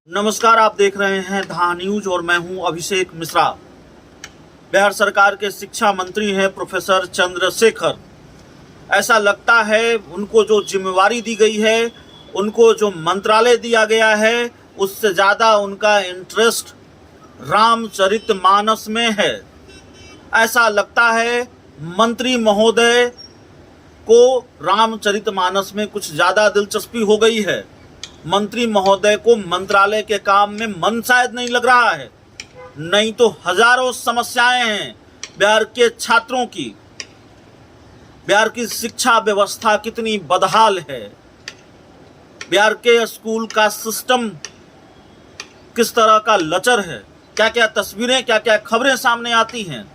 नमस्कार, आप देख रहे हैं धा न्यूज और मैं हूं अभिषेक मिश्रा। बिहार सरकार के शिक्षा मंत्री हैं प्रोफेसर चंद्रशेखर। ऐसा लगता है उनको जो जिम्मेवारी दी गई है, उनको जो मंत्रालय दिया गया है, उससे ज़्यादा उनका इंटरेस्ट रामचरितमानस में है। ऐसा लगता है मंत्री महोदय को रामचरितमानस में कुछ ज़्यादा दिलचस्पी हो गई है। मंत्री महोदय को मंत्रालय के काम में मन शायद नहीं लग रहा है, नहीं तो हजारों समस्याएं हैं बिहार के छात्रों की। बिहार की शिक्षा व्यवस्था कितनी बदहाल है, बिहार के स्कूल का सिस्टम किस तरह का लचर है, क्या क्या तस्वीरें, क्या क्या खबरें सामने आती हैं।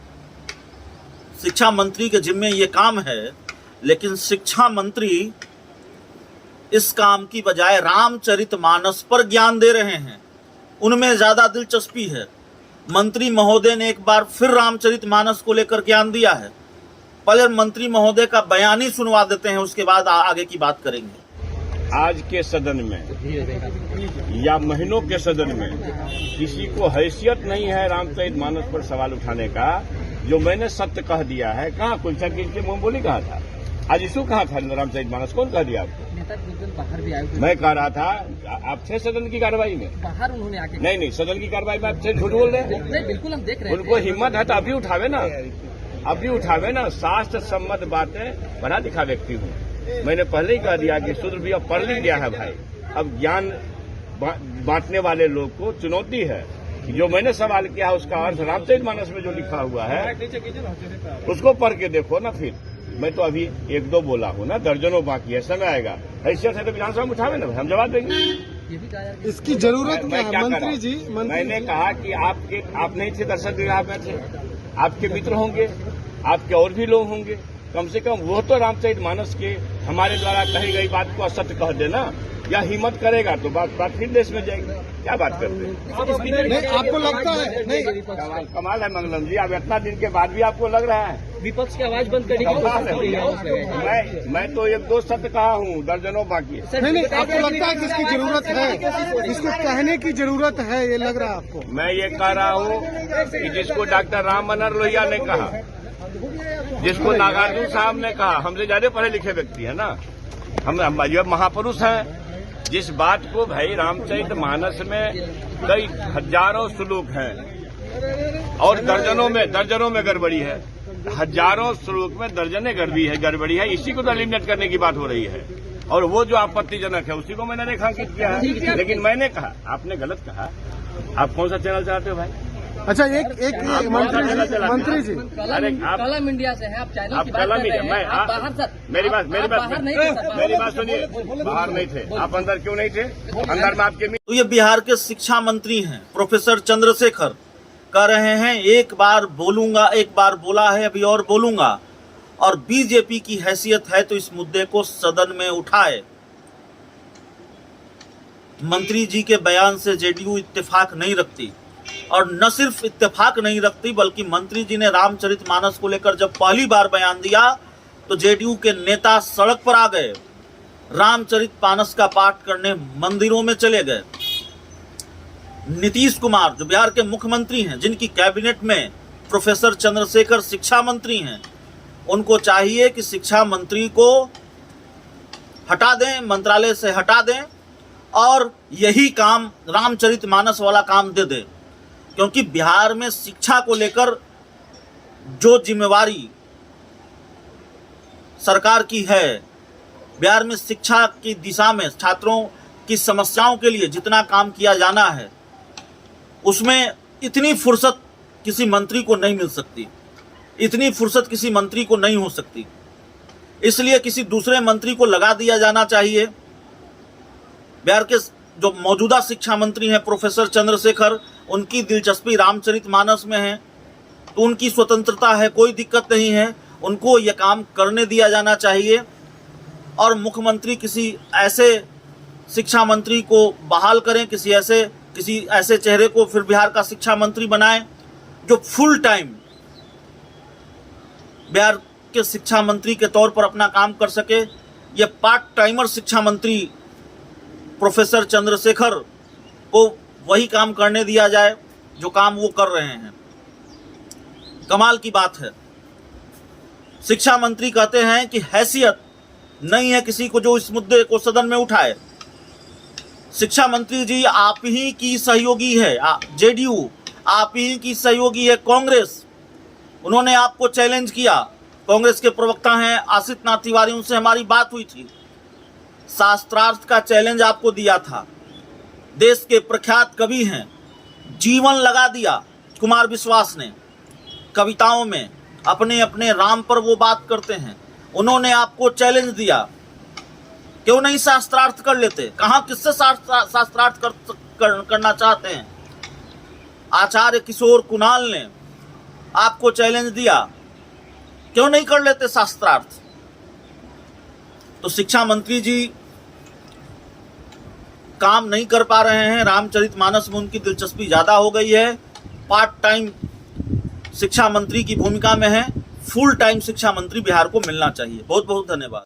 शिक्षा मंत्री के जिम्मे ये काम है, लेकिन शिक्षा मंत्री इस काम की बजाय रामचरितमानस पर ज्ञान दे रहे हैं, उनमें ज़्यादा दिलचस्पी है। मंत्री महोदय ने एक बार फिर रामचरितमानस को लेकर ज्ञान दिया है। पहले मंत्री महोदय का बयान ही सुनवा देते हैं, उसके बाद आगे की बात करेंगे। आज के सदन में या महीनों के सदन में किसी को हैसियत नहीं है रामचरितमानस पर सवाल उठाने का। जो मैंने सत्य कह दिया है, कहाँ कुछ के मुंह बोली कहा था, आज इसको कहा था रामचरितमानस, कौन कह दिया आपको? बाहर भी आए, मैं कह रहा था आप थे सदन की कार्रवाई में, बाहर उन्होंने आके नहीं सदन की कार्रवाई में आप थे, झूठ बोल रहे हैं। नहीं, बिल्कुल हम देख रहे हैं। उनको हिम्मत है तो अभी उठावे ना, शास्त्र सम्मत बातें बना दिखा व्यक्ति हूँ। मैंने पहले ही कह दिया कि शूद्र भी अब पढ़ लिख गया है भाई, अब ज्ञान बांटने वाले लोग को चुनौती है। जो मैंने सवाल किया है उसका अर्थ रामचरितमानस में जो लिखा हुआ है उसको पढ़ के देखो ना। फिर मैं तो अभी एक दो बोला हूँ ना, दर्जनों बाकी है, समय आएगा। हैसियत है तो विधानसभा में उठावे ना, हम जवाब देंगे। इसकी जरूरत क्या है मंत्री जी? मैंने कहा कि आप नहीं थे, दर्शक विभाग में थे, आपके मित्र होंगे, आपके और भी लोग होंगे, कम से कम वो तो रामचरितमानस के हमारे द्वारा कही गई बात को असत्य कह देना, या हिम्मत करेगा तो बात फिर देश में जाएगी। क्या बात करते हैं? नहीं, आपको लगता है? नहीं, कमाल है मंगलम जी, अब इतना दिन के बाद भी आपको लग रहा है विपक्ष की आवाज बंद करने की। मैं तो एक दो सत्य कहा हूँ, दर्जनों बाकी है। नहीं, आपको लगता है कि इसकी जरूरत है, इसको कहने की जरूरत है, ये लग रहा है आपको? मैं ये कह रहा हूँ कि जिसको डॉक्टर राम मनोहर लोहिया ने कहा, जिसको नागार्जुन साहब ने कहा, हमसे ज्यादा पढ़े लिखे व्यक्ति है ना, हम ये महापुरुष हैं। जिस बात को भाई रामचरितमानस में कई हजारों श्लोक हैं और दर्जनों में गड़बड़ी है, हजारों श्लोक में दर्जनें गड़बड़ी है, इसी को तो एलिमिनेट करने की बात हो रही है। और वो जो आपत्तिजनक है उसी को मैंने रेखांकित किया है। लेकिन मैंने कहा, आपने गलत कहा। आप कौन सा चैनल चलाते हो भाई? अच्छा, एक मंत्री जी, अरे आप कलम इंडिया से है, आप चैनल की बात कलम कर रहे मीडिया, हैं। आप बाहर सर, मेरी बात मेरी बात सुनिए। बाहर नहीं थे आप, अंदर क्यों नहीं थे? अंदर में आपके तो ये बिहार के शिक्षा मंत्री हैं प्रोफेसर चंद्रशेखर, कह रहे हैं एक बार बोलूंगा, एक बार बोला है, अभी और बोलूंगा, और बीजेपी की हैसियत है तो इस मुद्दे को सदन में उठाए। मंत्री जी के बयान से जेडीयू इत्तेफाक नहीं रखती, और न सिर्फ इत्तेफाक नहीं रखती बल्कि मंत्री जी ने रामचरितमानस को लेकर जब पहली बार बयान दिया तो जेडीयू के नेता सड़क पर आ गए, रामचरितमानस का पाठ करने मंदिरों में चले गए। नीतीश कुमार जो बिहार के मुख्यमंत्री हैं, जिनकी कैबिनेट में प्रोफेसर चंद्रशेखर शिक्षा मंत्री हैं, उनको चाहिए कि शिक्षा मंत्री को हटा दें, मंत्रालय से हटा दें और यही काम रामचरितमानस वाला काम दे दें। क्योंकि बिहार में शिक्षा को लेकर जो जिम्मेवारी सरकार की है, बिहार में शिक्षा की दिशा में छात्रों की समस्याओं के लिए जितना काम किया जाना है, उसमें इतनी फुर्सत किसी मंत्री को नहीं मिल सकती, इतनी फुर्सत किसी मंत्री को नहीं हो सकती। इसलिए किसी दूसरे मंत्री को लगा दिया जाना चाहिए। बिहार के जो मौजूदा शिक्षा मंत्री हैं प्रोफेसर चंद्रशेखर, उनकी दिलचस्पी रामचरितमानस में है, तो उनकी स्वतंत्रता है, कोई दिक्कत नहीं है, उनको यह काम करने दिया जाना चाहिए। और मुख्यमंत्री किसी ऐसे शिक्षा मंत्री को बहाल करें, किसी ऐसे चेहरे को फिर बिहार का शिक्षा मंत्री बनाएं जो फुल टाइम बिहार के शिक्षा मंत्री के तौर पर अपना काम कर सके। ये पार्ट टाइमर शिक्षा मंत्री प्रोफेसर चंद्रशेखर को वही काम करने दिया जाए जो काम वो कर रहे हैं। कमाल की बात है, शिक्षा मंत्री कहते हैं कि हैसियत नहीं है किसी को जो इस मुद्दे को सदन में उठाए। शिक्षा मंत्री जी, आप ही की सहयोगी है जेडीयू, आप ही की सहयोगी है कांग्रेस। उन्होंने आपको चैलेंज किया, कांग्रेस के प्रवक्ता हैं आशित नाथ तिवारी, उनसे हमारी बात हुई थी, शास्त्रार्थ का चैलेंज आपको दिया था। देश के प्रख्यात कवि हैं, जीवन लगा दिया कुमार विश्वास ने कविताओं में, अपने अपने राम पर वो बात करते हैं। उन्होंने आपको चैलेंज दिया, क्यों नहीं शास्त्रार्थ कर लेते? कहाँ किससे शास्त्रार्थ करना चाहते हैं? आचार्य किशोर कुणाल ने आपको चैलेंज दिया, क्यों नहीं कर लेते शास्त्रार्थ? तो शिक्षा मंत्री जी काम नहीं कर पा रहे हैं, रामचरितमानस में उनकी दिलचस्पी ज़्यादा हो गई है, पार्ट टाइम शिक्षा मंत्री की भूमिका में है। फुल टाइम शिक्षा मंत्री बिहार को मिलना चाहिए। बहुत बहुत धन्यवाद।